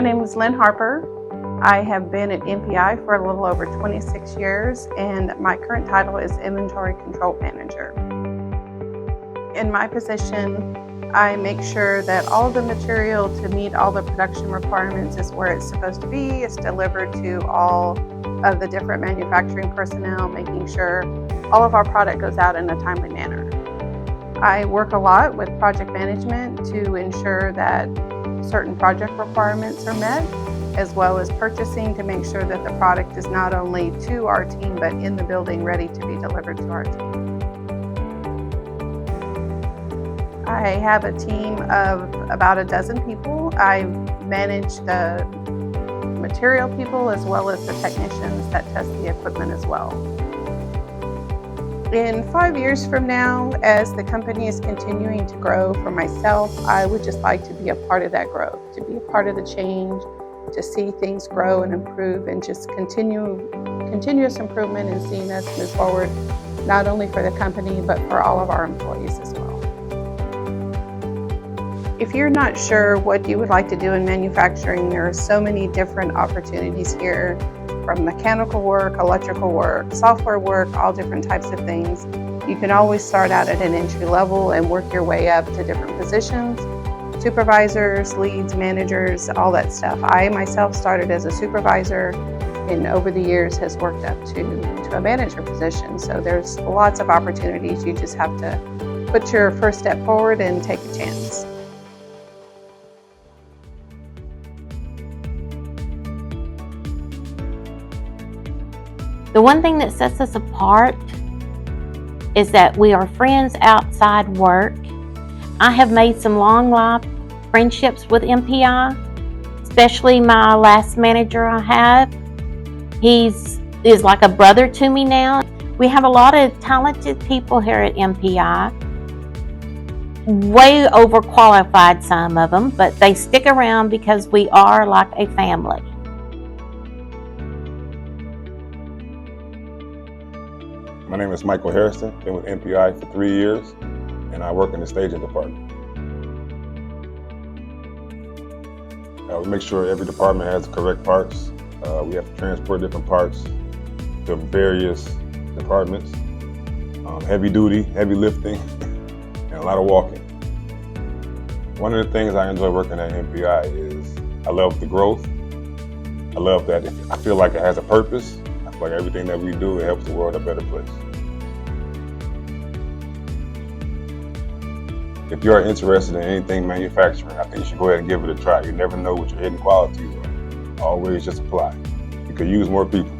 name is Lynn Harper. I have been at NPI for a little over 26 years, and my current title is Inventory Control Manager. In my position, I make sure that all of the material to meet all the production requirements is where it's supposed to be. It's delivered to all of the different manufacturing personnel, making sure all of our product goes out in a timely manner. I work a lot with project management to ensure that certain project requirements are met, as well as purchasing to make sure that the product is not only to our team, but in the building ready to be delivered to our team. I have a team of about a dozen people. I manage the material people as well as the technicians that test the equipment as well. In 5 years from now, as the company is continuing to grow, for myself, I would just like to be a part of that growth, to be a part of the change, to see things grow and improve, and just continuous improvement and seeing us move forward, not only for the company, but for all of our employees as well. If you're not sure what you would like to do in manufacturing, there are so many different opportunities here, from mechanical work, electrical work, software work, all different types of things. You can always start out at an entry level and work your way up to different positions, supervisors, leads, managers, all that stuff. I myself started as a supervisor and over the years has worked up to a manager position. So there's lots of opportunities. You just have to put your first step forward and take a chance. The one thing that sets us apart is that we are friends outside work. I have made some long life friendships with NPI, especially my last manager I have. He's like a brother to me now. We have a lot of talented people here at NPI, way overqualified some of them, but they stick around because we are like a family. My name is Michael Harrison, been with NPI for 3 years, and I work in the staging department. We make sure every department has the correct parts. We have to transport different parts to various departments. Heavy duty, heavy lifting, and a lot of walking. One of the things I enjoy working at NPI is I love the growth. I love that I feel like it has a purpose. I feel like everything that we do, it helps the world a better place. If you are interested in anything manufacturing, I think you should go ahead and give it a try. You never know what your hidden qualities are. Always just apply. You could use more people.